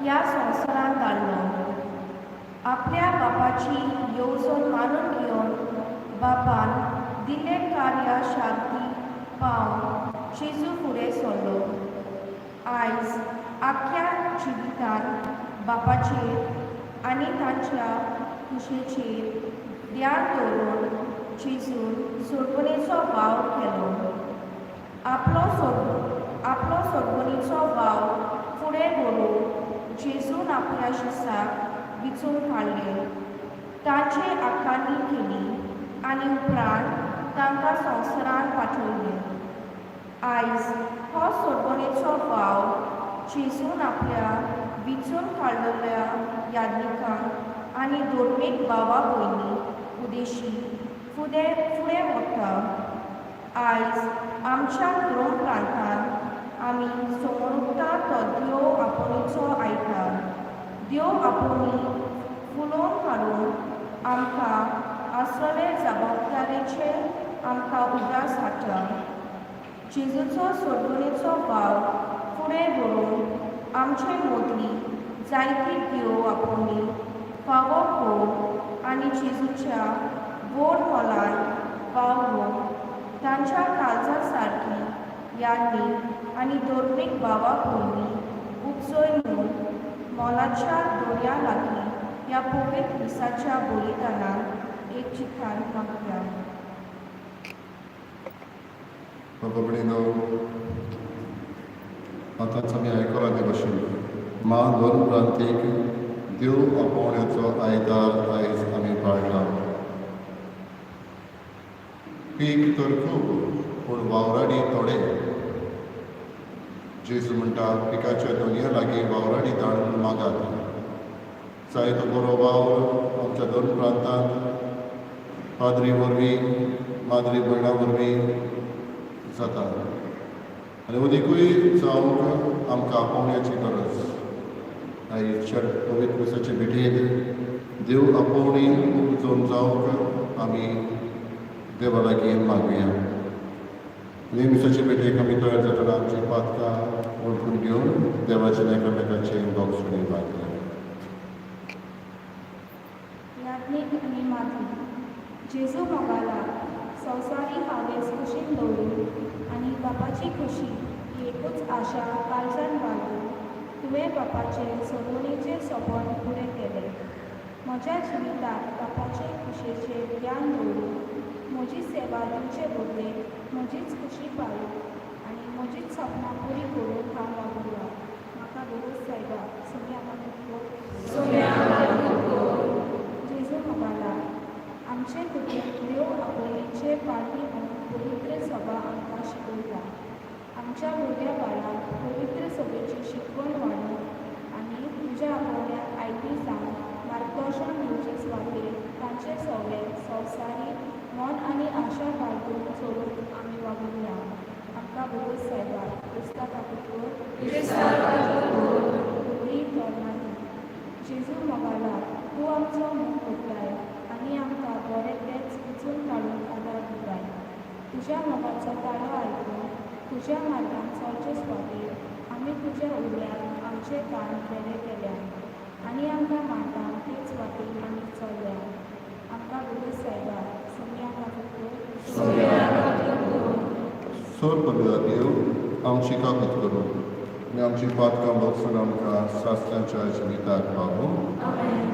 ह्या संवसारांत धाडलो. आपल्या बापाची येवजण मानून घेवन बापान दिल्ले कार्य शांती पावन जेजू फुडें सरलो. आयज आख्या जिवितांत बापाचेर आनी तांच्या कुशेचेर ध्यान दवरून जेजून सोडवणेचो भाव केलो. आपलो सोडवणेचो भाव फुडें व्हरून जेजून आपल्या शिसाक विचून काडले, तांचे आखाणी केली आनी उपरांत तांकां संवसारांत पाठयले. आयज हो सोडवणेचो भाव जेजून आपल्या विचून काडलेल्या याज्ञिकांक आनी धर्मीक भावा भयणी उद्देशी फुडें व्हरता. आयज आमच्या रोम प्रांतांत आमी समोरुकता तो देव आपुणीचो आयता. देव आपुणी फुलोवन काडून आमकां आसलेले जबाबदारेचे आमकां उगडास हाडटा. जेजूचो सोडवणेचो भाव फुडें व्हरून आमचे मदली जायती देव आपुणी फावो पळोवन आनी जेजूच्या व्हड मोलान वावरून तांच्या काळजा सारकी याज्ञीक आनी धर्मीक भावा भयणी उपजय म्हूण मोलाच्या दोरया लागीं ह्या पवित्र दिसाच्या बलिदानांत एक चिकान मागया. भगिनीनो, आतांच आमी आयकलां ते भाशेन दोन प्रांतीक देव आपोवण्याचो आयतार आयज आमी पाळटा. पीक तर खूब पूण वावराडी थोडे. जेजू म्हणटा पिकाच्या दोनया लागीं वावराडी धाडून मागात. जायतो बरो वावर आमच्या दोन प्रांतांत पाद्री वरवीं माद्री भयणा वरवीं जाता आनी उदीकूय जावंक आमकां आपोवण्याची गरज. आयच्या पवित्र दिसाचे भेटेंत देव आपोवणी उपजोवन जावंक आमी देवा लागीं मागुया. नेमिसाचे भेटेक आमी तयार जातना आमची पातकां वळखून घेवन देवाच्या एकामेकाचे दोगसणी मागया. याज्ञीक आनी माती जेजू मोगाला संवसारी हावेस कुशीन दवरून आनी बापाची खुशी ही एकूच आशा काळजान बाळगून तुवें बापाचे सोडवणेचें सोपन फुडें केलें. म्हज्या जिवितांत बापाचे खुशेचेर ध्यान दवरून म्हजी सेवा दिवचे बदले म्हजीच खुशी पाळून आनी म्हजीच सपनां पुरी करून हांव वावुरलां. म्हाका दोस सायबा सगळ्या जेजू मोगाला आमचे कुटुंब देव आपोवणेचे पाळणी म्हणून पवित्र सभा आमकां शिकयता. आमच्या भुरग्या बाळांक पवित्र सभेची शिकवण वाडोवन आनी तुज्या आपोवण्याक आयती जावन मार्गदर्शन दिवचे सुवातेर तांचे सगळे संवसारी मन आनी आशा बाळगून चलून आमी वावुरया. आमकां बरोस सायबा क्रिस्ता खातीर जेजू मोगाला तूं आमचो मोग करताय आनी आमकां बरें तेंच विचून काडून आदार दिताय. तुज्या मोगाचो ताळो आयकून तुज्या मार्गान चलचे सुवातेर आमी तुज्या उरल्यान आमचे कान बेले केल्या आनी आमकां मारता तेच सुवातेर आमी चलया. आमकां बरोस सायबा सगळ्यां सोर पगला देव आमची काकूत करूं आनी आमची पातकां बगसून आमकां सासऱ्यांच्या जिविताक पावूं. Amen.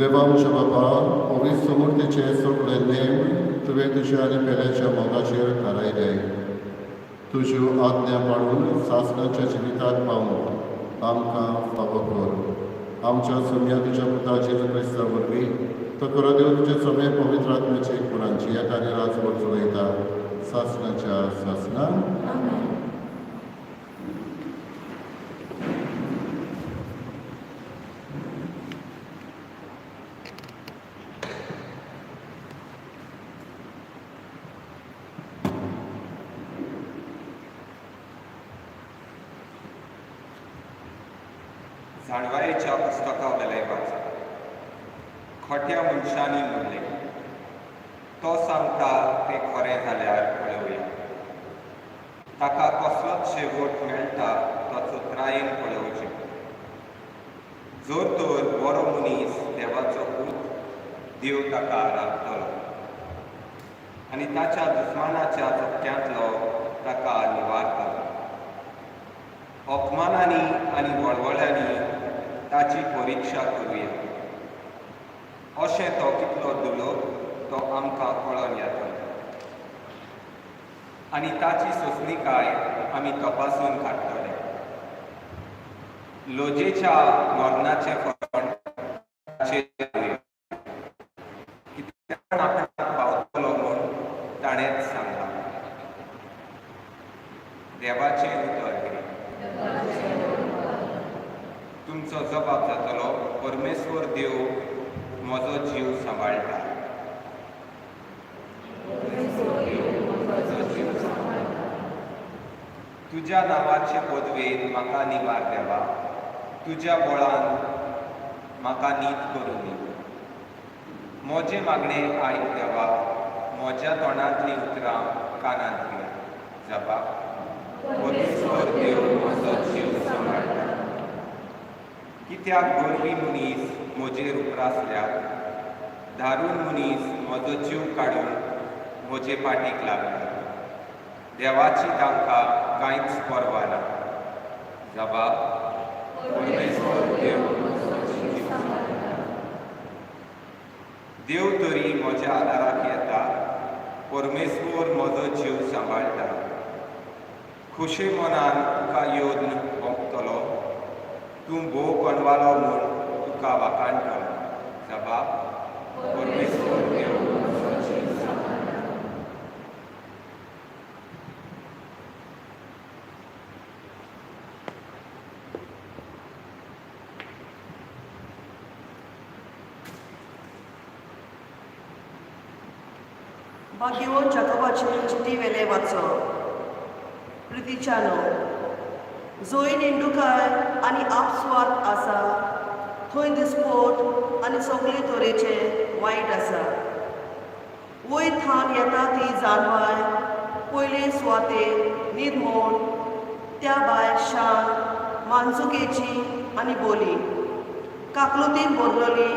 देवा आमच्या बापा पवित्र समूर्तीचे सगळे नेम तुवें तुज्या आनी पेल्याच्या मोगाचेर थारायले. तुज्यो आज्ञा पाळून सासणाच्या जिवितांत पावूंक आमकां फावो कर. आमच्या सुम्या तुज्या पुता जेजू क्रिस्ता वरवीं तो करो देव तुजे सगळे पवित्र आत्म्याचे गुणांची एकाने राजभर चलयता सासणाच्या सासणान. जाणवायेच्या पुस्तका वेले वाचा. खोट्या मनशांनी म्हणले तो सांगता ते खरें जाल्यार पळोवया. ताका कसलोच शेवट मेळटा ताचो त्रायेन पळोवचें. जोर तर बरो मनीस देवाचो पूत देव ताका राखतलो आनी ताच्या दुस्मानाच्या चपक्यांतलो ताका निवारतलो. अपमानांनी आनी वळवळ्यांनी ताची परिक्षा करुया. अशें तो कितलो दुलो तो आमकां कळोन येतलो आनी ताची सोंसणीकाय आमी तपासून काडटले. लोजेच्या मरणाचे फळ आपणाक पावतलो म्हूण ताणेंच सांगलां. देवाचें उतर तुमचो जबाब जातलो परमेश्वर देव म्हजो जीव सांबाळटा. तुज्या नांवाचे पदवेन म्हाका निवार देवा. तुज्या बळान म्हाका नीत करूं दी. म्हजें मागणें आयक देवा. म्हज्या तोंडांतलीं उतरां कानांत घे. जबाब परमेश्वर देव म्हजो जीव सांबाळटा. कित्याक गोरवी मनीस म्हजेर उपरासल्यात. धारून मनीस म्हजो जीव काडून म्हजे पाटीक लागला. देवाची तांकां कांयच पर्वा ना. जबाब परमेश्वर देव म्हजो जीव सांबाळटा. देव तरी म्हज्या आदाराक येता. परमेश्वर म्हजो जीव सांबाळटा. खुशे मनान तुका येवन भोगतलो. तूं भोव कणवालो म्हूण तुका वाखाणटलो. जबाब परमेश्वर देव म्हजो जीव सांबाळटा. भाग्यो जाकोबाचे चिटी वेले वाचो. प्रितीच्यानो जोय नेंडूकाय आनी आपस्वार्थ आसा थंय दिसपोट आनी सगळे तरेचे वायट आसा. वयर थान येता ती जानवाय पयले सुवाते निर्मोळ त्या भायर शान मानसुकेची आनी बोली काकलुतीन भरलेली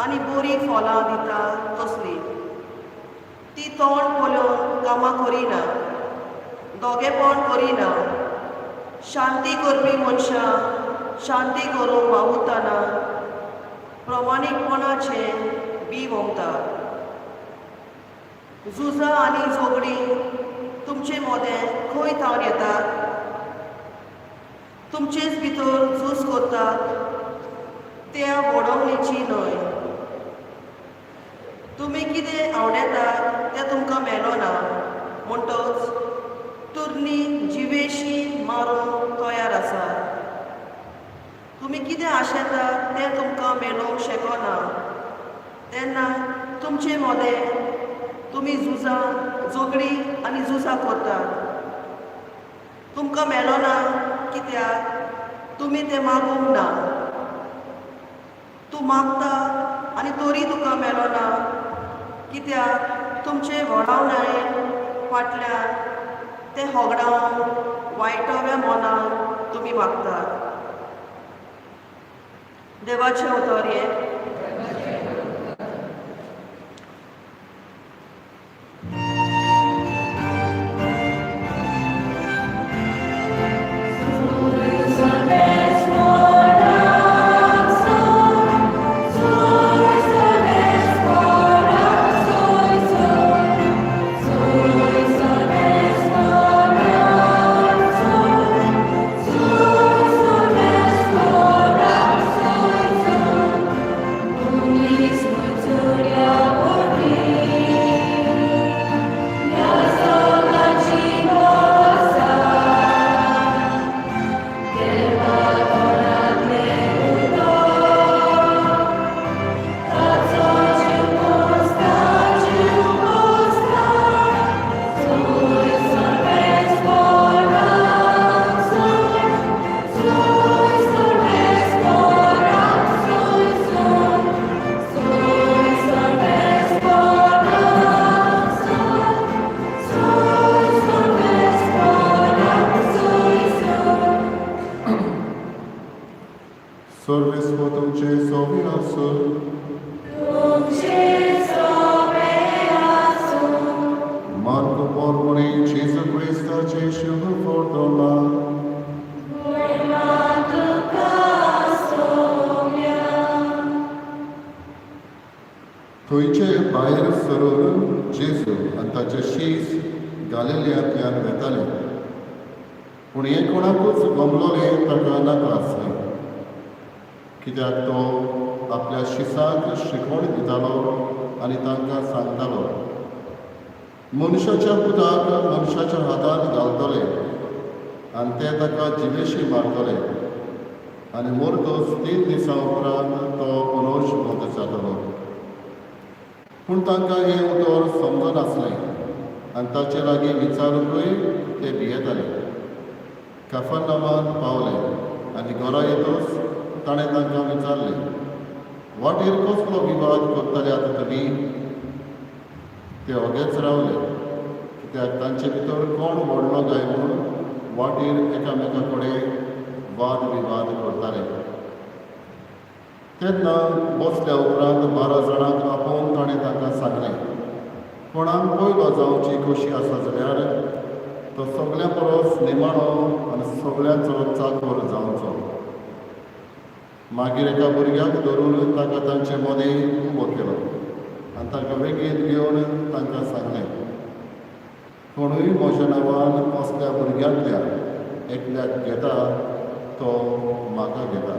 आनी बरी फळां दिता तसली. ती तोंड पोलोवन कामां करिना. दोगेपण करिना. शांती करपी मनशां शांती करूंक वावुरतना प्रमाणीकपणाचे बी वोंगता. झुजां आनी झगडी तुमचे मोदें खंय थावन येतात. तुमचेच भितर झूज करतात त्या वडोवणेची न्हय. तुमी कितें आवडेतात तें तुमकां मेळ्ळो ना म्हणटच तुर्नी जिवेशी मारूंक तयार आसात. तुमी कितें आशेतात तें तुमकां मेळूंक शकना. तेन्ना तुमचे मोदें तुमी झुजां झगडी आनी झुजां करतात. तुमकां मेळ्ळो ना कित्याक तुमी तें मागूंक ना. तूं मागता आनी तरी तुका मेळ्ळो ना कित्याक तुमचे वळावनाये फाटल्यान ते होगडावन वायटव्या मोनान तुमी मागतात. देवाचें उतर हें. Sorry. सरून जेजू आनी ताचे शीस गालिल्यांतल्यान वेताले पूण हे कोणाकूच गमलोलें ताका नाका आसलें कित्याक तो आपल्या शिसाक शिकवण दितालो आनी तांकां सांगतालो मनशाच्या पुताक मनशाच्या हातांत घालतले आनी ते ताका जिवेशी मारतले आनी मोरतोच 3 दिसां उपरांत तो पुनर्जिवंत जातलो पूण तांकां हें उतर समजनासलें आनी ताचे लागीं विचारूंकय ते भियेताले कफरनाहूमांत पावले आनी घरा येतच ताणें तांकां विचारलें वाटेर कसलो विवाद करतले आतां तुमी ते ओगेच रावले कित्याक तांचे भितर कोण व्हडलो काय म्हूण वाटेर एकामेका कडेन वाद विवाद करताले तेन्ना बसल्या उपरांत 12 जाणांक आपोवन ताणें तांकां सांगलें कोणाक पयलो जावची कशी आसा जाल्यार तो सगळ्यां परस निमाणो आनी सगळ्यांचो चाकर जावचो मागीर एका भुरग्याक धरून ताका तांचे मदें उबो केलो आनी ताका वेगळीत घेवन तांकां सांगलें कोणूय म्हज्या नांवान असल्या भुरग्यांतल्या एकल्याक घेता तो म्हाका घेता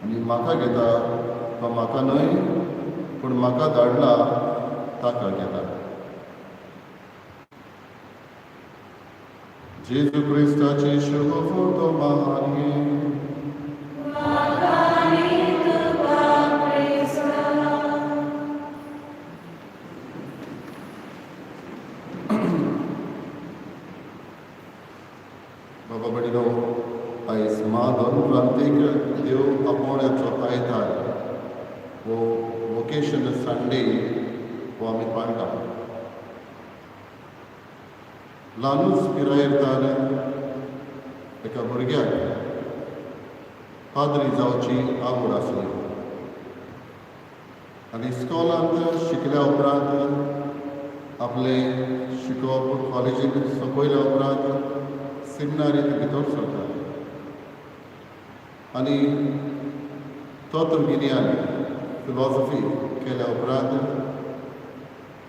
आनी म्हाका घेता तो म्हाका न्हय पूण म्हाका धाडला ताका घेता जेजू क्रिस्ताची शुभ महान बाबा बडिनो आयज महादन क्रांतीक देव आपोवण्याचो आयतार वो वोकेशन संडे हो आमी पाळटा ल्हानूच पिरायेंतान एका भुरग्याक पाद्री जावची आवड आसली आनी इस्कॉलांत शिकल्या उपरांत आपले शिकोवप कॉलेजींत सोंपयल्या उपरांत सेमिनारींत भितर सरता आनी तत्वगिन्यान फिलॉसॉफी केल्या उपरांत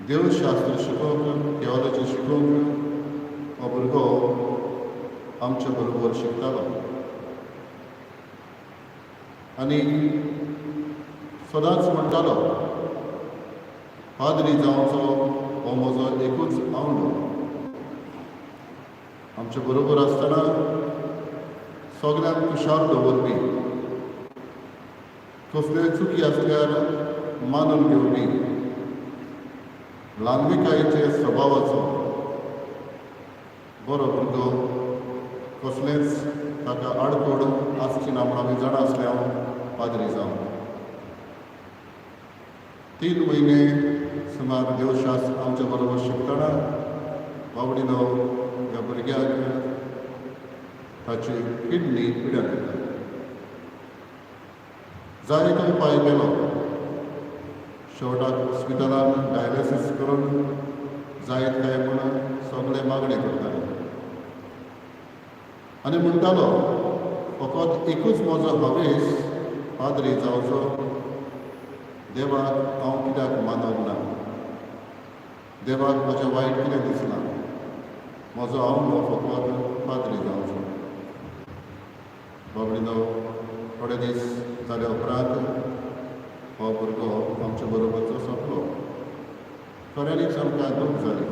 देवशास्त्र शिकोवंक थियोलॉजी शिकोवंक हो भुरगो आमच्या बरोबर शिकतालो आनी सदांच म्हणटालो पाद्री जावचो हो म्हजो एकूच आवड आमच्या बरोबर आसतना सगळ्यांक कुशार दवरपी कसल्योय चुकी आसल्यार मानून घेवपी ल्हानविकायेचे स्वभावाचो बरो भुरगो कसलेंच ताका आडकोड आसची ना म्हूण आमी जाणा आसले हांव पाद्री जावन 3 म्हयने सुमार देवशास्त्र आमच्या बरोबर शिकतना बाबडीनो ह्या भुरग्याक ताची किडनी पिड्यार येता जायतो पांय गेलो शेवटाक हॉस्पिटलान डायलिसीस करून जायत काय म्हूण सगळे मागणी करताले आनी म्हणटालो फकत एकूच म्हजो हवेस पाद्री जावचो देवाक हांव कित्याक मानूंक ना देवाक म्हजें वायट कितें दिसना म्हजो आवडो फकत पाद्री जावचो बाबडीनो थोडे दीस जाल्या उपरांत हो भुरगो आमच्या बरोबरचो सोंपलो खऱ्यांनीच आमकां दूख जाली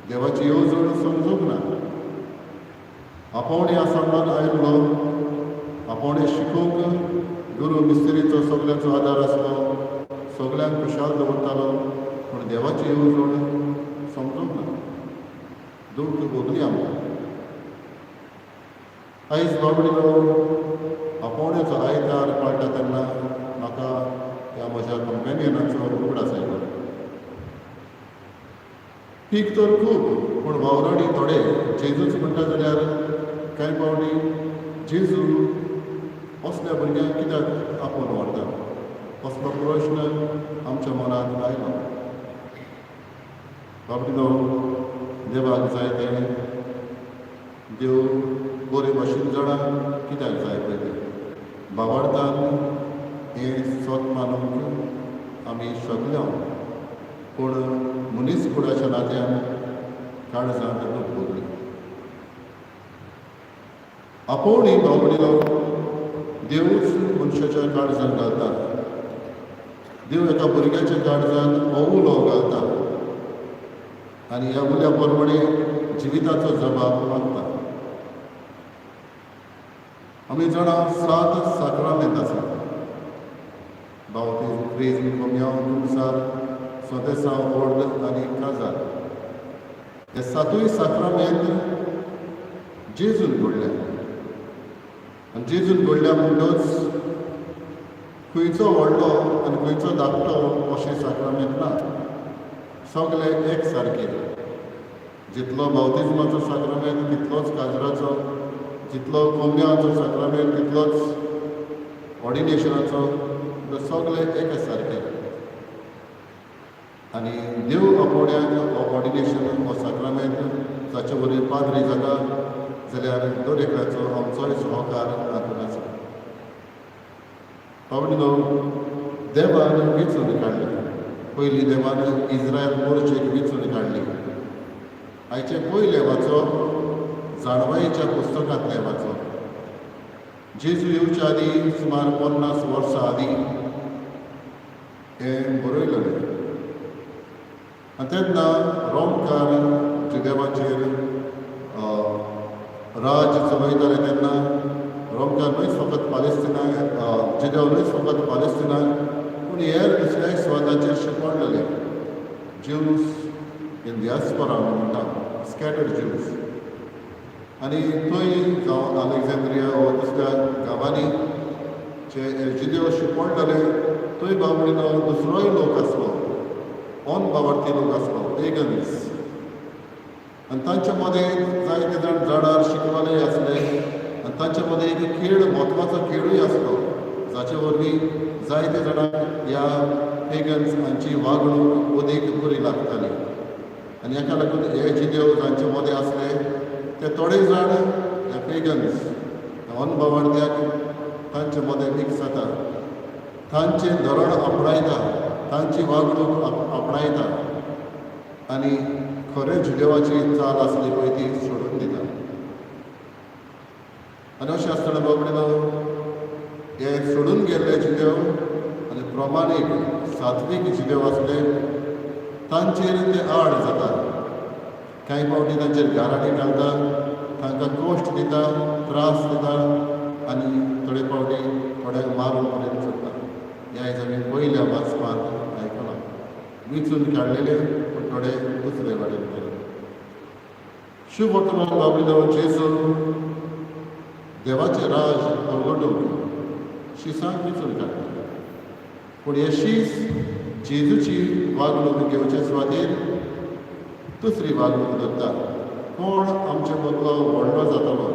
देवाची येवजण समजूंक ना आपोवणे आसमणान आयिल्लो आपोवणे शिकोवंक गुरू मिस्त्रीचो सगळ्यांचो आदार आसलो सगळ्यांक खुशाल दवरतालो पूण देवाची येवजण समजूंक ना दूख भोगली आमकां आयज बाबडीनो आपोवण्याचो आयतार पाळटा तेन्ना म्हाका ह्या म्हज्या कंपेनियनाचो उगडास आयलो पीक तर खूब पूण वावराडी थोडे जेजूच म्हणटा जाल्यार कांय पावटी जेजू असल्या भुरग्यांक कित्याक आपोवन व्हरता असलो प्रश्न आमच्या मनांत आयलो बाबडीनो देवाक जाय तें देव बरे भाशेन जाणा कित्याक जाय पळय तें भावार्थान हें स्वत मानूंक आमी शकले पूण मनीसकुळाच्या नात्यान काळजांत दूख भोगली. आपोवणी भावडीलो देवूच मनशाच्या काळजांत घालता. देव एका भुरग्याच्या काळजांत ओवुलो घालता आनी ह्या उल्या प्रमाणे जिविताचो जबाब मागता. आमी जाणा 7 साक्रामेंत आसा. बावतीज, क्रिस्म, कोमयाव, नुमसार, स्वदेसांव, व्हड आनी काजार. हे 7 साक्रामेंत जेजून घडल्या. आनी जेजून घडल्या म्हणटच खंयचो व्हडलो आनी खंयचो धाकटो अशें साक्रामेंत ना. सगळे एक सारके. जितलो बावतिजमाचो साक्रामेंत तितलोच काजराचो, जितलो कोमयाचो साक्रामेंत तितलोच ऑर्डिनेशनाचो, सगळे एक सारके. आनी देव आपोवण्याक ऑर्डिनेशन हो साक्रामेंट जाचे वरवीं पाद्री जाता जाल्यार दर एकल्याचो आमचोय सहकार हातूंत आसा. पावडीनो देवान वेंचून काडली. पयलीं देवान इज्रायल मोर्चेक वेंचून काडली. आयचे पयले वाचो जाणवायेच्या पुस्तकांतले वाचो. जेजू येवच्या आदीं सुमार 50 वर्सां आदीं हें बरयलेलें. आनी तेन्ना रोमकार जे देवाचेर राज चलयताले तेन्ना रोमकार न्हयच फकत पालेस्तिनाक, जिदेव न्हयच फकत पालेस्तिनाक पूण हेर दुसऱ्याय स्वाताचेर शिकवलेले. ज्यूज इन डियास्पोरा म्हणटा, स्कॅटर्ड ज्यूज. आनी थंय जावं अलेक्झांड्रिया वा दुसऱ्या गांवांनी जे जिदेव शिकवणलेले थंय बाबडीनो दुसरोय लोक आसलो, अनबावर्ती लोक आसलो, पेगन्स. आनी तांचे मदें जायते जाण झाडार शिकवाले आसले. आनी तांचे मदें एक खेळ, म्हत्वाचो खेळूय आसलो, जाचे वरवीं जायते जाणांक ह्या पेगन्स हांची वागणूक अदीक बरी लागताली. आनी हेका लागून हे जिदेव जांचे मदें आसले ते थोडे जाण ह्या पेगन्स अनबावर्त्याक तांचे मदें मिक्स जाता, तांचें धोरण आपणायता, तांची वागणूक आपणायता आनी खरें जिदेवाची चाल आसली पळय ती सोडून दिता. आनी अशें आसतना बाबडीनो हे सोडून गेल्ले जिदेव आनी प्रमाणीक सात्वीक जिदेव आसले तांचेर ते आड जाता. कांय फावटी तांचेर गाराडी घालता, तांकां कोश्ट दिता, त्रास दिता आनी थोडे फावटी थोड्यांक मारून पर्यंत सोडटा. हे आयज आमी पयल्या वाचपांत आयकलां. विचून काडलेले पूण थोडे दुसरे वाटेन गेले. शुभ वर्तमान बाबडीनो जेजू देवाचें राज परगटूंक शिसांक विचून काडटा. पूण हे शीस जेजूची वागणूक घेवचे सुवातेर दुसरी वागणूक धरता. कोण आमचे बदलो व्हडलो जातलो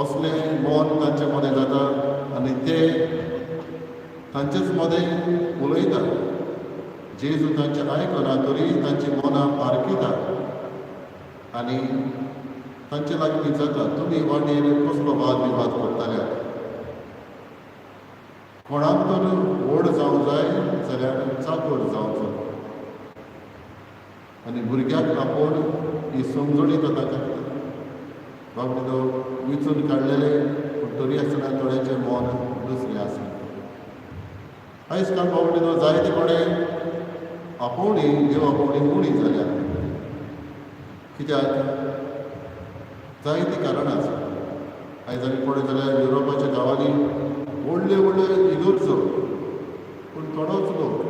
असलें मन तांचे मदें जाता आनी ते तांचेच मदें उलयता. जेजू तांचें आयकना तरी तांची मनां पारखिता आनी तांचे लागीं विचारता, तुमी वाटेर कसलो वाद विवाद करताल्यात? कोणाक तर व्हड जावं जाय जाल्यार चाकर जावचो. आनी भुरग्याक आपोवन ही समजणी कथा करता. बाबडीनो विचून काडलेले पूण तरी आसतना थोड्यांचें मन दुसरें आसलें. आयज काल बाबडीनो जायते कडेन आपोवणी देव आपोवणी उणी जाल्या. कित्याक जायतीं कारणां आसा. आयज आमी पळयत जाल्यार युरोपाच्या गांवांनी व्हडल्यो व्हडल्यो इगर्जो पूण थोडोच लोक.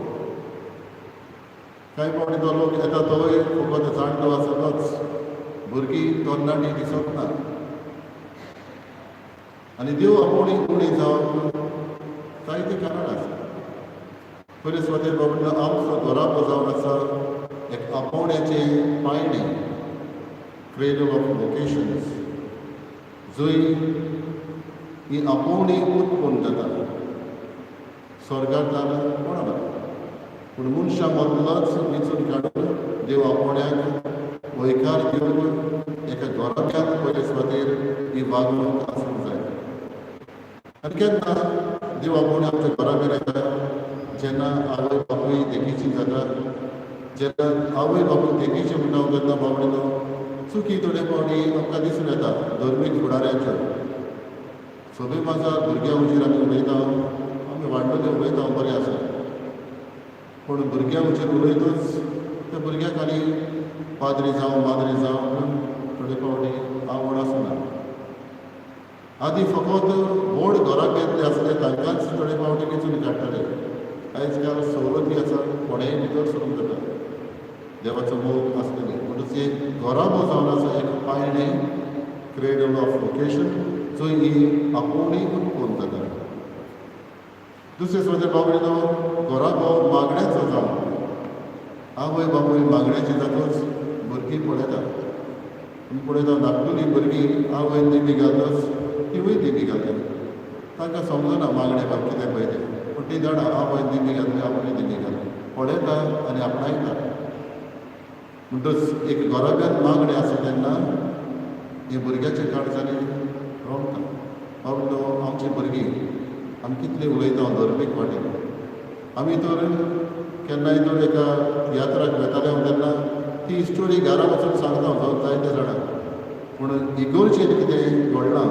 कांय फावटी तो लोक येता तोय फकत जाणटो आसतोच, भुरगीं तरणाटी दिसत ना. आनी देव आपोवणी उणी जावप जायतीं कारणां आसा. पयले सुवातेर बाबडीनो आमचो घोरापो जावन आसा एक आपोवण्याचे पायणी, क्रेडल ऑफ वोकेशन्स, जंय ही आपोवणी उत्पन्न जाता. स्वर्गांतल्यान कोण ना पूण मनशां मदलोच विचून काडून देव आपोवण्याक वैकार दिवन एका घोराब्यान पयले सुवातेर ही वागणूक आसूंक जाय. आनी केन्ना देव आपोवणी आमच्या घोराब्यार येता जेन्ना आवय बापूय देखीची जाता जेन्ना आवय बापूय तेंगेचे म्हणटा हांव तेन्ना बाबडीनो चुकी थोडे फावटी आमकां दिसून येता धर्मीक फुडाऱ्यांच्यो सगळीं माजर भुरग्यां हुजीर आमी उलयता आमी वाडलेले उलयता बरें आसा पूण भुरग्यां हुजीर उलयतच त्या भुरग्यां खाली पाद्री जावं माद्री जावं म्हूण थोडे फावटी आवड आसना आदी फकत व्हड घरां घेतले आसले तांकांच थोडे फावटी वेंचून काडटाले आयज काल सवलती आसा कोणेय भितर सरूंक जाता देवाचो मोग आसतली म्हणटच एक घोराबो जावन आसा एक पायणें क्रेडल ऑफ वोकेशन जंय ही आपुणूय कोण जाता दुसरे सुवातेर बाबडीनो घोराबो मागण्याचो जावन आवय बापूय मागण्याची जातूच भुरगीं पळयता पळयता धाकटुलीं भुरगीं आवय दिमी घालतच तिवूय दिमी घालता तांकां समजना मागणे बाब कितें पळय तें पूण ती जाणा आवय दिमी घातली आपुणूय दिमी घालता पळयता आनी आपणायता म्हणटच एक घोराब्यान मागणें आसा तेन्ना हे भुरग्याचे काळजांनी रोमता बाबडो आमची भुरगीं आमी कितली उलयता धर्मीक वाटेन आमी तर केन्नाय तर एका तियात्राक वेताले हांव तेन्ना ती स्टोरी घरा वचून सांगता हांव जायते जाणांक पूण इगोर्जेर कितें घडलां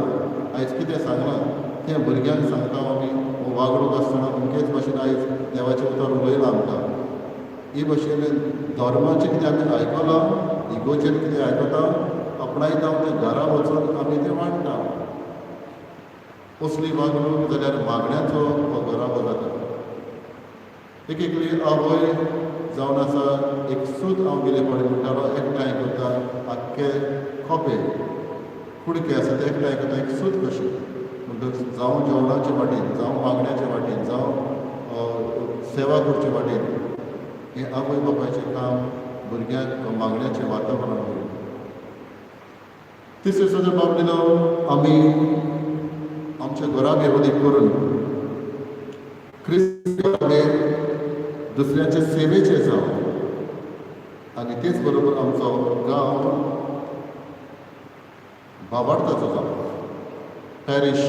आयज कितें सांगलां तें भुरग्यांक सांगता आमी हो वागणूक आसतना अमकेच भाशेन आयज देवाचें उतर उलयलां आमकां ही भाशेन धर्माचें कितें आमी आयकलां इगोचेर कितें आयकता आपणायता तें घरा वचून आमी तें मांडटा असली वागणूक जाल्यार मागण्याचो हो घराबो जाता एक एकली आवय जावन आसा एक सूत हांव गेले फावटी म्हणटालो एकठांय करता आख्खे खोपे कुडके आसा ते एकठांय करता एक सूत कशी म्हणटच जावं जेवणाचे वाटेन जावं मागण्याचे वाटेन जावं सेवा करचे वाटेन हें आवय बापायचें काम भुरग्यांक मागण्याचें वातावरण करून तिसरे सुद्दां बाबडीनो आमी आमच्या घरा बेवदीक करून क्रिस्तांवांकडे दुसऱ्याचे सेवेचे जावं आनी तेच बरोबर आमचो गांव भावार्थाचो जावं पॅरीश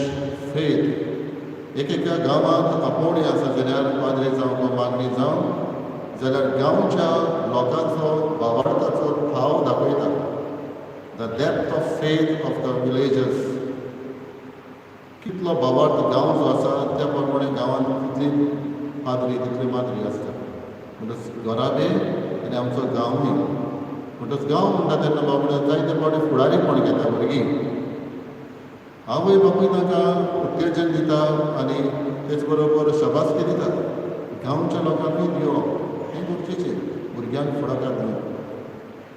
फेथ एक एका गांवांत आपोवणी आसा जाल्यार पाद्री जावं वा मागणी जावं जाल्यार गांवच्या लोकांचो भावार्थाचो भाव दाखयता the depth of faith of the villagers कितलो भावार्थ गांव जो आसा त्या प्रमाणे गांवांत कितली पाद्री तितली माद्री आसता म्हणटच घराबे आनी आमचो गांवूय म्हणटच गांव म्हणटा तेन्ना बाबडे जायते फावटी फुडारीपण घेता भुरगीं आवय बापूय तांकां उत्तेजन दिता आनी तेच बरोबर शबासकी दिता गांवच्या लोकांकूय दिवप हें गरजेचें भुरग्यांक फुडाकार दिवप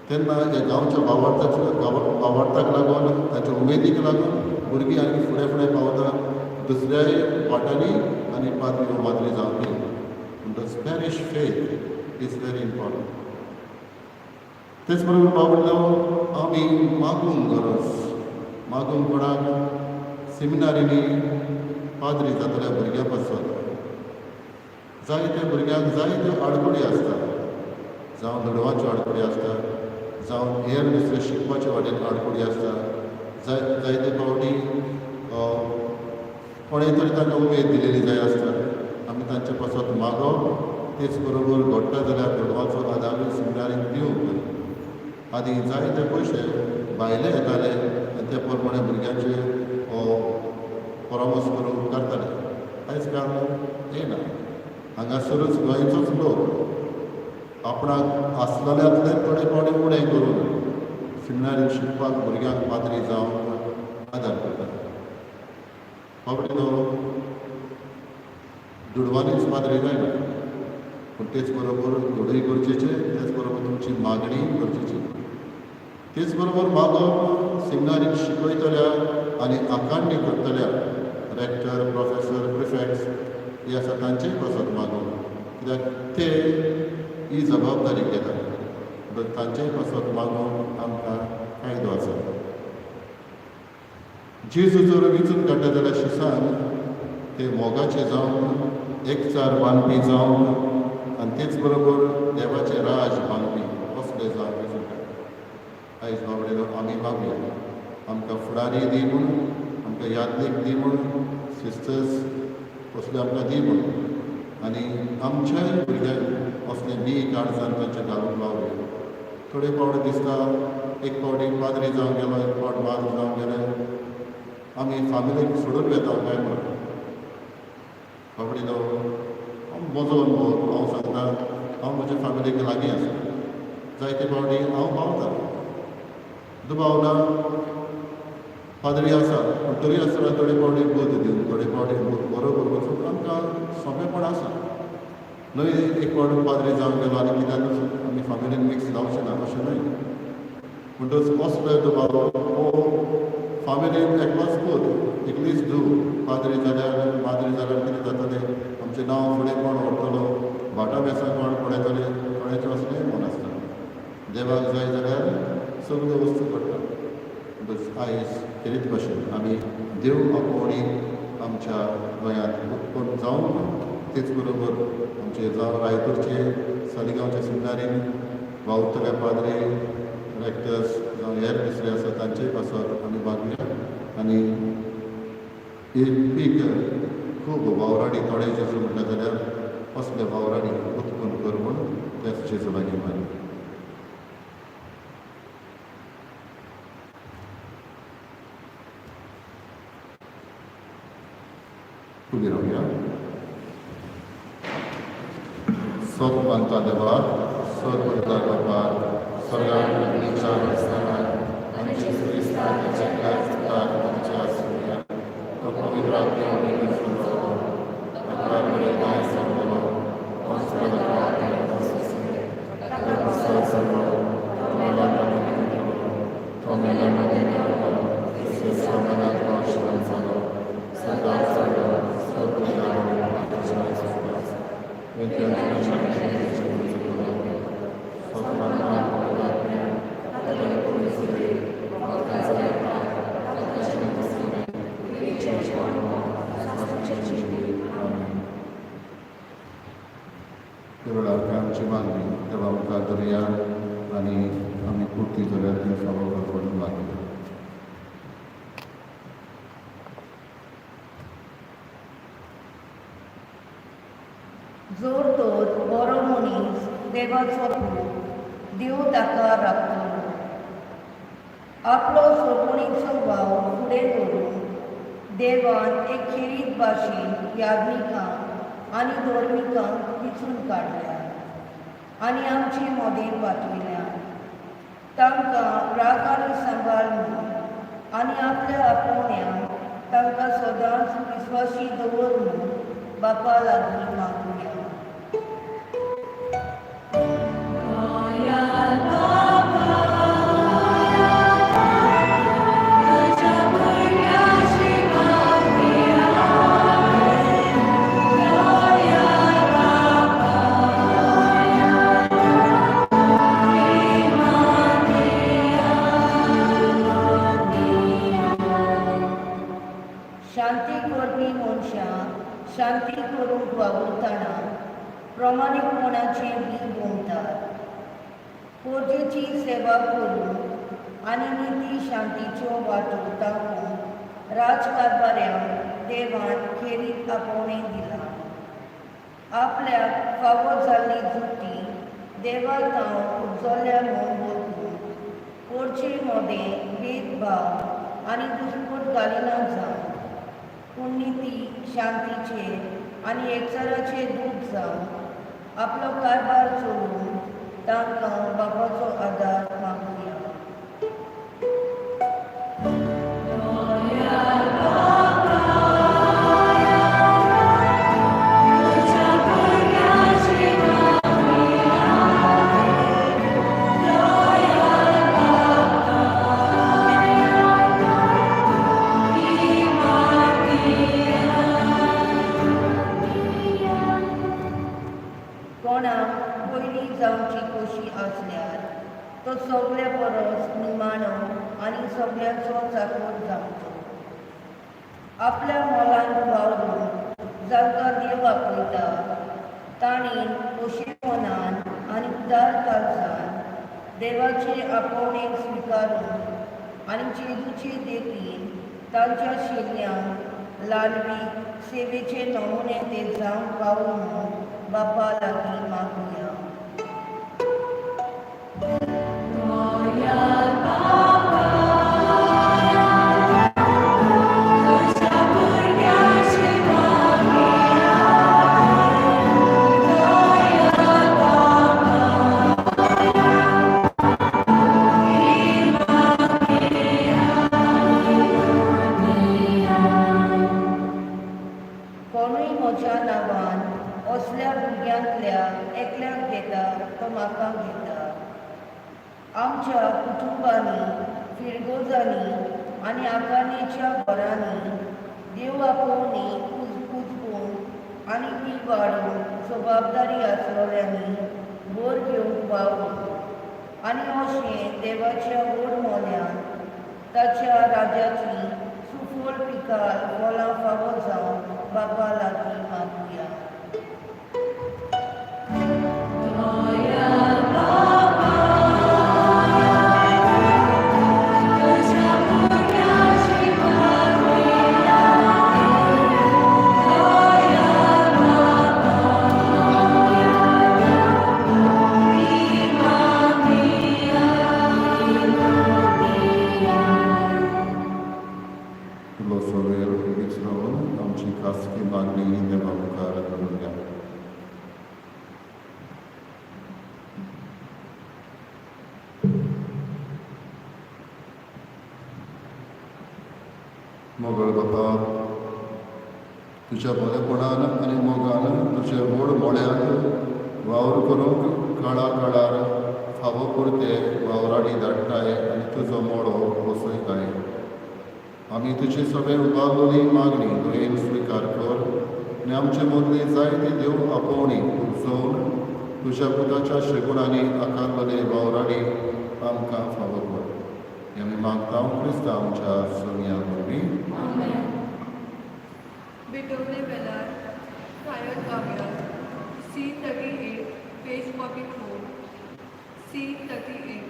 तेन्ना हे गांवच्या भावार्थाक लागून ताच्या उमेदीक लागून भुरगीं आनी फुडें फुडें पावता दुसऱ्याय वाटांनी आनी पाद्री वा माद्री जावपी म्हणटच parish faith is very important तेच बरोबर बाबडो आमी मागूंक गरज मागूंक कोणाक सेमिनारींनी पाद्री जातल्या भुरग्यां पासून जायत्या भुरग्यांक जायत्यो आडखडी आसता जावं लडवाच्यो आडखडी आसता जावं हेर दुसरे शिकपाचे वाटेन आडखडी आसता जायते फावटी कोणें तरी तांकां उमेद दिलेली जाय आसता आमी तांचे पासत मागप तेच बरोबर घडटा जाल्यार लडवाचो आदारूय सेमिनारीक दिवंक आदी जायते पयशे भायले येताले आनी त्या प्रमाणे भुरग्यांचे परामर्श करून करताले आयज काल येना हांगासरूच गोंयचोच लोक आपणाक आसलेल्यांतले थोडे फावटी उणें करून सेमिनारीक शिकपाक भुरग्यांक पाद्री जावंक आदार करता बाबडीनो दुडवांनीच पाद्री जायना पूण तेच बरोबर दुडूय गरजेचें तेच बरोबर तुमची मागणी गरजेची तेच बरोबर मागप सेमिनारीक शिकयतल्या आनी आकांडी करतल्या रेक्टर प्रोफेसर प्रिफेक्ट्स हे आसा तांचेय पासत मागप कित्याक ते ही जबाबदारी घेतात तांचेय पासत मागूंक आमकां फायदो आसा जेजू जर विचून काडटा जाल्यार शिसान ते मोगाचे जावन एकचार बांदपी जावन आनी तेच बरोबर देवाचें राज बांदपी असले जावन विचून काडटा आयज बाबडे आमी मागया आमकां फुडारी दी म्हूण आमकां यादीक दी म्हूण सिस्टर्स असले आमकां दी म्हूण आनी आमच्याय भुरग्यांक असले बी काणसार तांचे घालून लावले. थोडे फावट दिसता एक फावटी पाद्री जावं गेलो, एक फावट मार जावं गेले, आमी फामिलीक सोडून वेता काय म्हणून फावटी तो म्हजो अनुभव हांव सांगता. हांव म्हज्या फामिलीक लागीं आसा. जायते फावटी हांव पावता, दुबावना पाद्री आसा पूण तरी आसतना थोडे फावटी बोध दिवन थोडे फावटी बरोबर वचून आमकां सोंपेपण आसा. न्हय एक फावट पाद्री जावं गेलो आनी कित्याक आमी फामिलीन मिक्स जावचें ना अशें न्हय. म्हणटच असलो दुबाव हो फामिलीन एकलोच पूत एकलीच धूव पाद्री जाल्यार माद्री जाल्यार कितें जातलें, आमचें नांव फुडें कोण व्हरतलो, भाटां बेसां कोण पळयतले, कोणाचें असलें मन आसता. देवाक जाय जाल्यार सगल्यो वस्तू करता. आयज खेरीत भाशेन आमी देव आपोवणी आमच्या गोंयांत उत्पन्न जावंक, तेच बरोबर आमचे जावं रायतूरचे सालिगांवचे सिमिनारीन वावुरतले पाद्री रॅक्टर्स जावं हेर दुसरे आसा तांचेय पासत आमी भाग आनी एक पीक खूब वावराडी थोडे जेजू म्हणटा जाल्यार असले वावराडी उत्पन्न कर म्हूण त्याच जेजू लागीं मागीर. उबी रावया. सोब मानता देवा, सोब करता बाबा, स्वर्गांत निचार आसतना आनी जेजू क्रिस्तान जगात जगात आमच्या आसुया. तो पवित्र आत्म्यान निसून जालो, ताका बळयताय जालो, वस्त्राला ताका जालो, तो मेलांमध्ये गेलो, तो मेलांमध्ये गेलो, येशूच्या मनात वासना जालो, सदांच जालो, सोब जालो, आमच्या आसुया. आमची मागणी तेव्हा आमकां दर्या आनी आमी कुर्ती जाल्यार ती फावो करपाक मागणी. जोर तोर बरो मनीस देवाचो पूत देव ताका राखतलो. आपलो सोडवणीचो वाव फुडें व्हरून देवान एक खेरीत भाशेन याज्ञिकांक आनी धर्मिकांक विचून काडल्या आनी आमचे मोदेन वाटयल्या. तांकां राग आनी सांबाळ म्हूण आनी आपल्या आपोवण्यांक तांकां सदांच विस्वासी दवर म्हूण बापा लागीं मागुया. शांती करपी मनशां शांती करूंक वावुरतना प्रमाणीकपणाचें बी भोंवतात. पोरजेची सेवा करून आनी निती शांतीच्यो वाटो दाखोवन राजकारभाऱ्यांक देवान खेरीत आपोवणें दिलां. आपल्याक फावो जाल्ली जुटी देवातांव उजोल्ल्या म्हूण वळखून पोरचे मोदें भेदभाव आनी दुस्पट घालिना जावन पूण निती शांतीचे आनी एकचाराचे दूत जावन आपलो कारभार चलोवन तांकां बापाचो आदार मागुया. कोणाक पयली जावची खोशी आसल्यार तो सगळे परस निमाणो आनी सगळ्यांचो चाकर जावचो. आपल्या मोलान वावरून जांकां देव आपयता ताणीन खोशेपणान आनी उदार काळजान देवाचे आपोवणेक स्विकारून आनी जेजूचे देखीन तांच्या शिल्ल्यांक लालवी सेवेचे नमुने ते जावंक पावूं म्हूण बापा लागीं मागुया. तो म्हाका घेता. आमच्या कुटुंबांनी, फिरगोजांनी आनी आकानीच्या घरांनी देव आपोवणी कुजपून आनी ती वाडून जबाबदारी आसलोल्यांनी बोर घेवंक वावली. आनी अशें देवाच्या व्हड मोल्यान ताच्या राजाची सुफोल पिकाल फळां फावो जावन बापा लागीं मागुया. तुलो सवेर विचरून आमची खासगी मागणी देवा मुखार दवरुया. मोगळ बापा, तुज्या बरेपणान आनी मोगान तुजे व्हड मोळ्याक वावर करूंक काळा काळार फावो पुरते वावराडी धाडटाय आनी तुजो मोडो बसयताय. आमी तुजी सगळे उबारलोली मागणी तुवें स्विकार कर आनी आमचे मदली जायती देव आपोवणी उजोवन तुज्या पुताच्या शेगुणांनी आकारलेले वावराडी आमकां फावो कर. हें आमी मागता क्रिस्ता आमच्या सोनिया वरवीं. बिटवले वेळार सायड गांवयात C38 page copy four C38.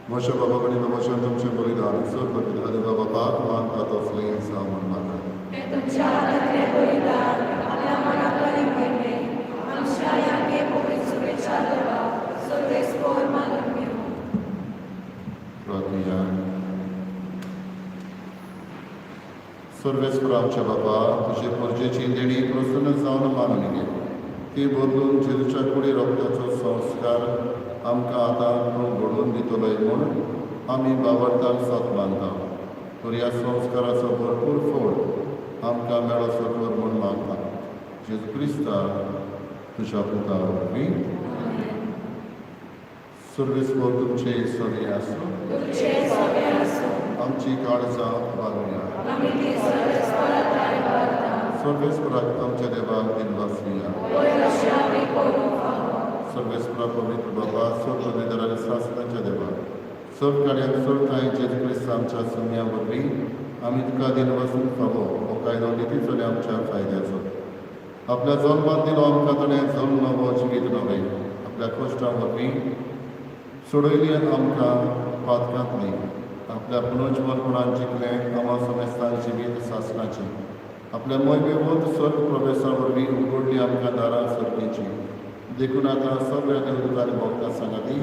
म्हज्या बाबा कडेन वचन तुमचें बलिदान चड बलिदान देवा बापाक मानता तसलें जावं नाका. प्रार्थना. सर्वेस्पर आमच्या बाबा, तुजे परजेची देणी प्रसन्न जावन मानून घे. ती बदलून जेजूच्या कुडी रोगताचो संस्कार आमकां आतां तूं घडोवन दितलोय म्हूण आमी बावरताक साथ मानता. तर ह्या संस्काराचो भरपूर फळ आमकां मेळोसो कर म्हूण मागता. जेजू क्रिस्ता तुज्या पुता वरवीं. सर्वेस्पर तुमचे सवे आसूं. आमची काळजां बाळगुया. सर्वेस्पराक आमच्या देवाक दिनवासुया. सर्वेस्परा पवित्र बाबा, सर्व पदवीधर आनी शास्त्रांच्या देवा, सर्व कार्याक सोडताय जेजू क्रिस्त आमच्या सोन्या वरवीं आमी तुका दिनवासून फावो हो कायदो नितीचो आनी आमच्या फायद्याचो. आपल्या जल्मांत दिलो आमकां ताणें जल्म नवो जिवीत नवें आपल्या कश्टां वरवीं सोडयली आमकां पातकांतली. आपल्या पुनर्जीवनपणान जिखलें आमा समेस्तान जिवीत सासणाचें. आपल्या मोयबेवंत स्वर्ग प्रवेशा वरवीं उगडली आमकां दारां सर्तीची. देखून आतां सगळ्या देवदूत आनी भक्तां सांगाती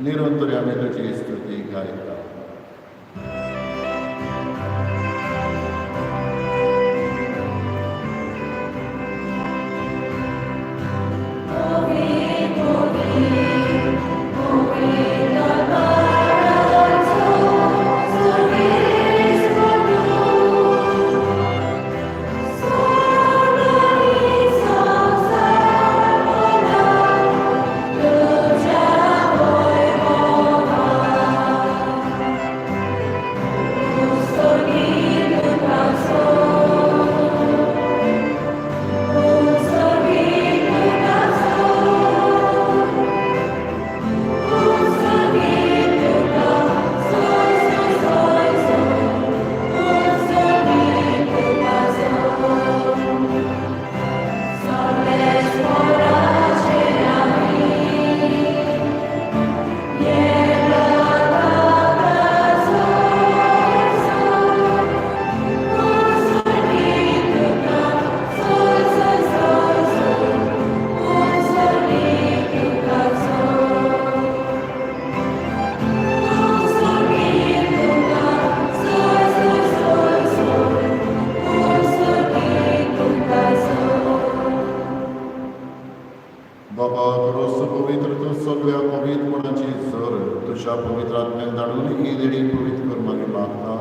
निरंतरी आमी तुजी स्तुती गायता. बाबा रोस पवित्र तू सगळ्या पवित्रपणाची सर तुझ्या पवित्र आत्म्यान धाडून ही देणी पवित्र कर मागे मागता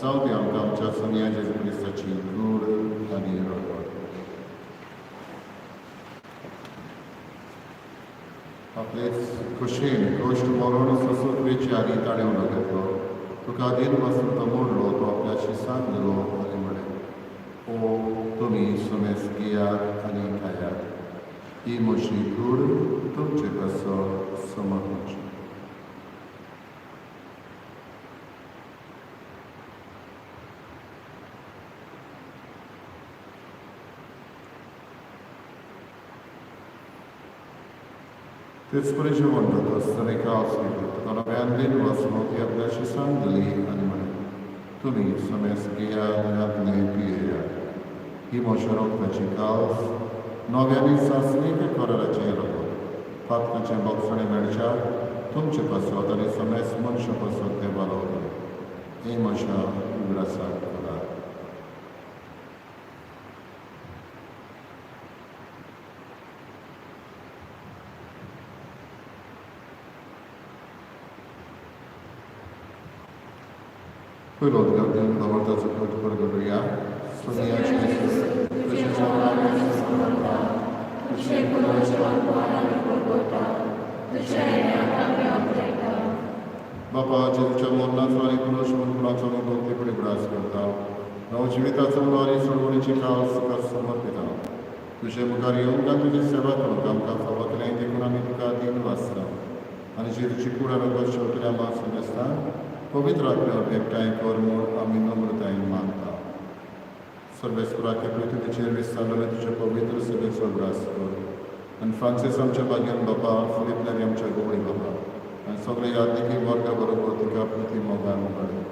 जाऊ दे आमकां आमच्या सोनिया जेजू क्रिस्ताची गूड आनी रगड आपले खुशेन गोश्ट मरण ससुत्वेची आनी ताणें उलो घेतलो तुका दिन पासून तो मोडलो तो आपल्याशी सांगलो आनी म्हळें ओ तुमी सुमेस घेयात आनी खायात ही म्हशी गूड तुमचे कसो समर्पणची तेच परी जेवण जाता आसतना एका तुका नव्यान दिन वचून ती आपल्याशी सांगली आनी म्हळें तुमी समेस घेयात घातले पियेयात ही म्हज्या रोगपाची कास नव्यानी सासणी ते कराराचे रगत फातकाचें बोगसणें मेळच्या तुमचे पासत आनी समेस मनशा पासत ते वालोवले ही म्हज्या उगडासाक करार poi guardiamo la volta su cui perdonia sogniaci बापा जेजूच्या मरणाचो आनी पुनर्जीवनाचो भक्ती फुडें भुरास करता नव जिविताचो आनी सोडवणीची कास तुका समर्पिता तुजे मुखार येवंक आनी तुजी सेवा करूंक आमकां फावो केलें देखून आमी तुका दिन वाचता आनी जेजूची कूड आमी शेवटल्या मास आसता पवित्र आत्म्यावर एकठांय कर म्हूण आमी नम्रतायेन मागता सर्वेस्पराचे पृथ्वीचेर विस्तारलेले तुजे पवित्र सभेचो उगडास कर आनी फ्रांसीस आमच्या भाग्यान बापा फिलीप नेरी आमच्या गोवळी बाबा आनी सगळे यादनिकी वर्गा बरोबर तुका प्रती मोगान घडय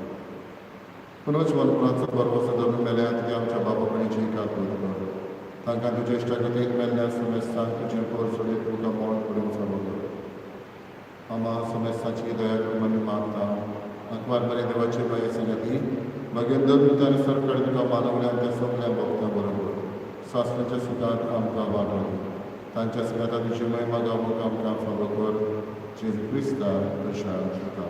पुनर्जीवनपणाचो पर्व सदन मेल्यात ते आमच्या बाबापणीची काकूत कर तांकां तुज्या इश्टागतीक मेल्ल्या समेस्तांक तुजें पोर सोडीत तुका मोड करूंक जावो कर आमा समेस्ताची दया करून आमी मागता अखबार बरे देवाचे बाये संगती मागीर दर सरकार तुका मानवल्यान त्या सगळ्या भक्तां बरोबर सासणाच्या सुखांत आमकां वांटो तांच्या सुखांत तुजी महिमा गावूंक आमकां फावो कर जेजू क्रिस्ता तशा तुका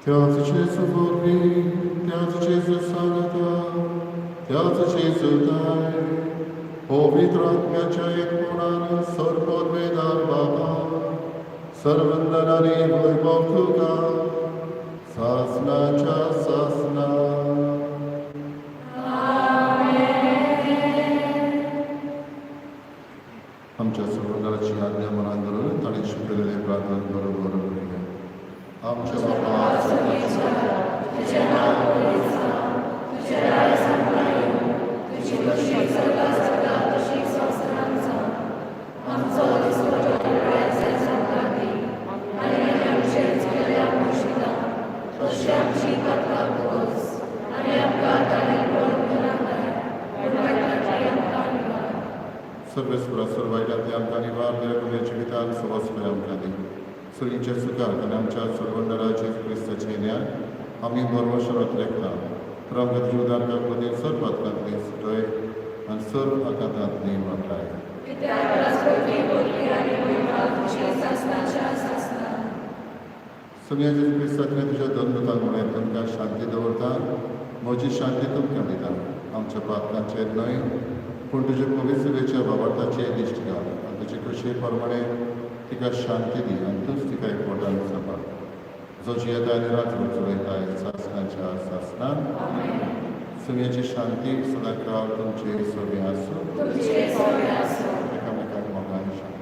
त्याच जेजू वरवीं त्याच जेजू सांगता त्याच जेजू दाय पवित्र आत्म्याच्या एकपणान सर्वोदवेदार बाबा सर्वंदनाने वैभव तुका सासनाच्या सासना आमच्या सर्वंदनाची आज्ञा मनात धरून ताणें शिकयलेले प्रार्थना बरोबर करूया आमच्या बाबा सर्वेस्परा सर्वायटांतले आमकां निवार देवल्या जिवितान सवस्पय आमकां दी सोयीच्या सुखाक आनी आमच्या सर्वंदराचे क्रिस्ताचे न्याय आमी बरोवशारात लेखता तर आमकां तुजी उदारकाक मदीं सर्व आत्मांतली सुटय आनी सर्व आकांतांतली वाटाय सगळ्या जेजू क्रिस्तांतल्या तुज्या दोन मुळे तुमकां शांती दवरता म्हजी शांती तुमकां दिता आमच्या पातकांचेर न्हय पूण तुजे पवित्र सभेच्या वावरताचे दिश्ट घाल आनी तुजे खुशे प्रमाणे तिका शांती दी आनी तूंच तिका एकवटान सांबाळ जो जियेता आनी रात्र चलयताय सासणाच्या सासणान सगळ्याची शांती सदांकाळ तुमचे सोबे आसूं एकामेकाक मोगान शांती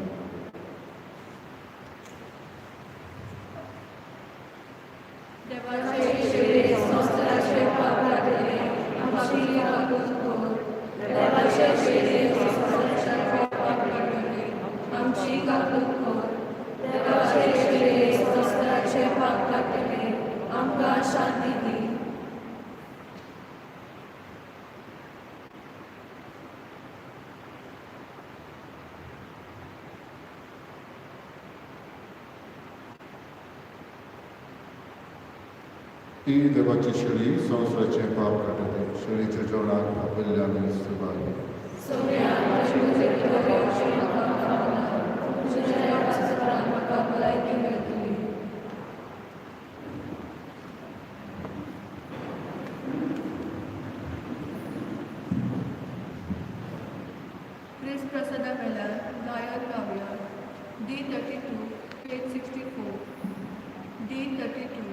ही देवाची शेळी संवसाराचे पाप काढते शेळीच्या जेवणाक आपल्या आमी सहभागी क्रिस प्रसादा वेल्यार गायक गावया D32 पेज 64 D32 ह्या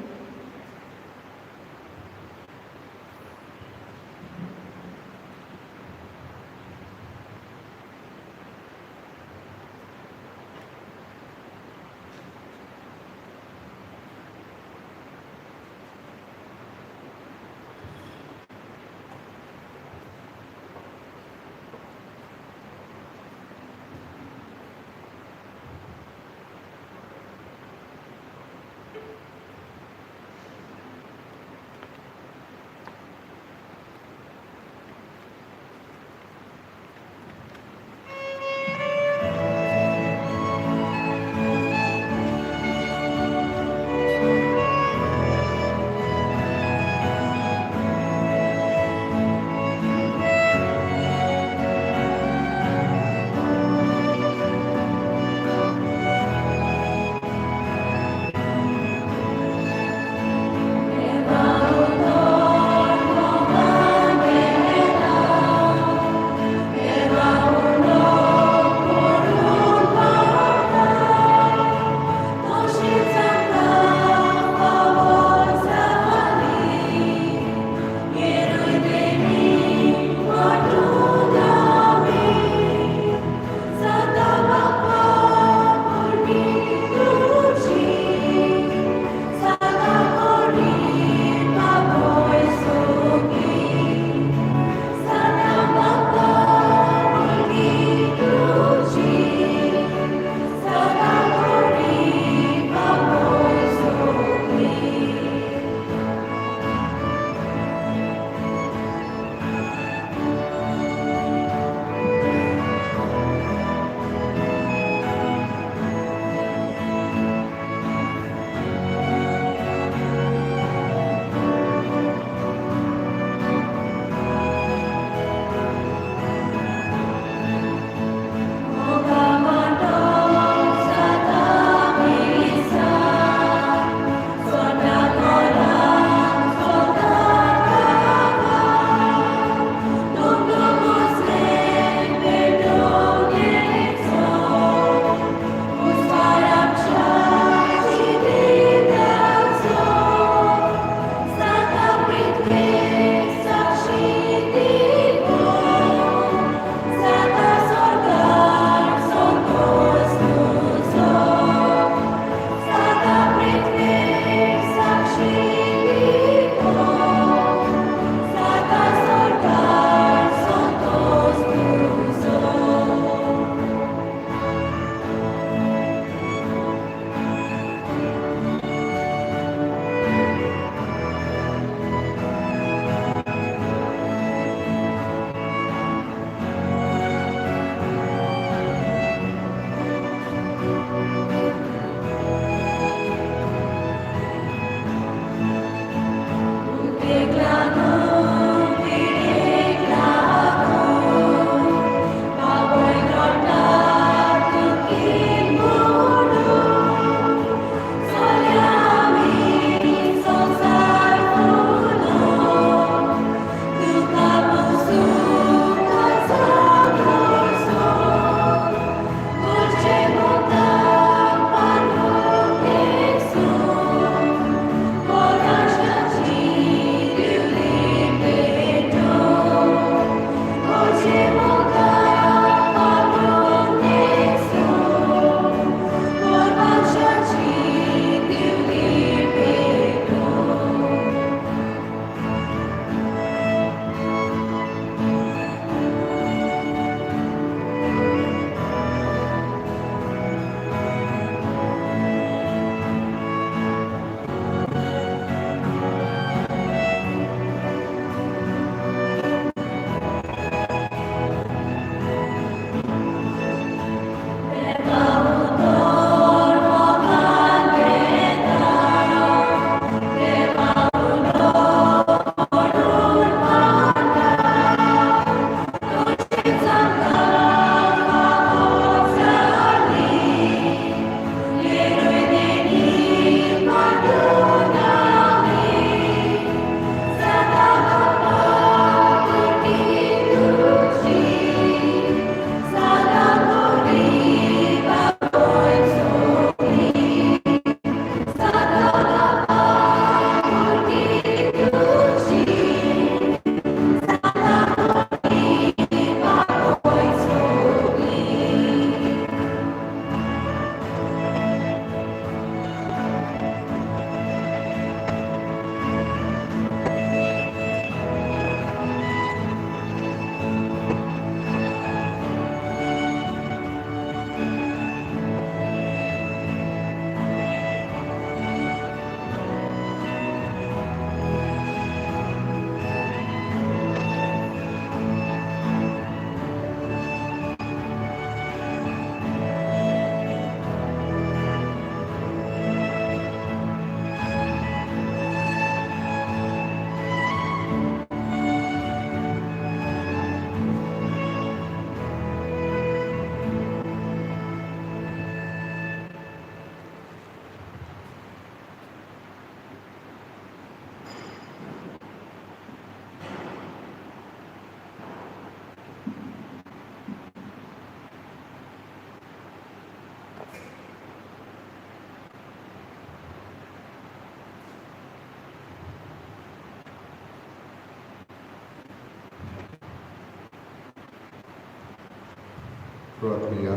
प्रार्थना.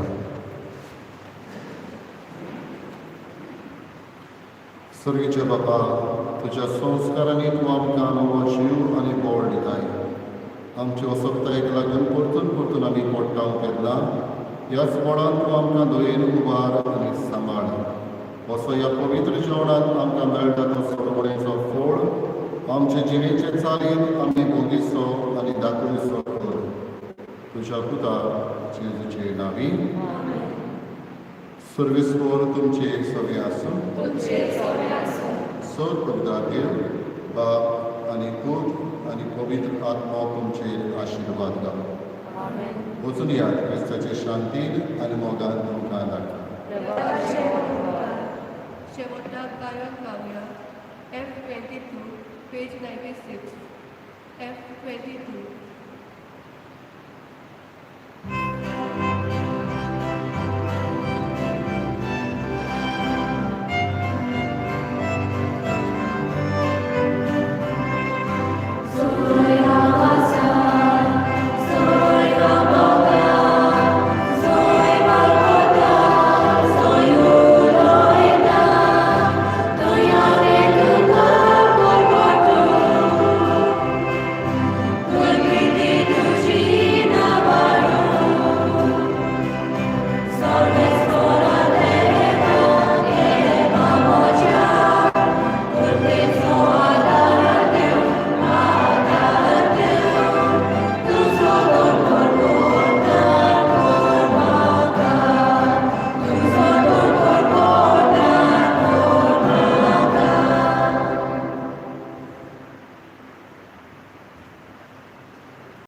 सर्गीचे बापा, तुझ्या संस्कारांनी तूं आमकां नवो जीव आनी बोड दिताय. आमचे वसपतायेक लागून परतून परतून आमी पोट्टाव केला. ह्याच बोडान तूं आमकां दोयेन उबार आनी सांबाळ. असो ह्या पवित्र जेवणांत आमकां मेळटा तो सोडवणेचो फोड आमचे जिणेचे चालीन आमी भोगिसो आनी दाखोवसो कर. तुज्या पुता जेजूचे नांवी. सर्वेस्वर तुमचे सगळे आसूं. सर पवित्राचेर बाप आनी पूत आनी पवित्र आत्मा तुमचेर आशिर्वाद घालो. वचून या क्रिस्ताचे शांतीन आनी मोगान तुमकां धाडटा. शेवटच्या गायक गावया F22 पेज 96 F22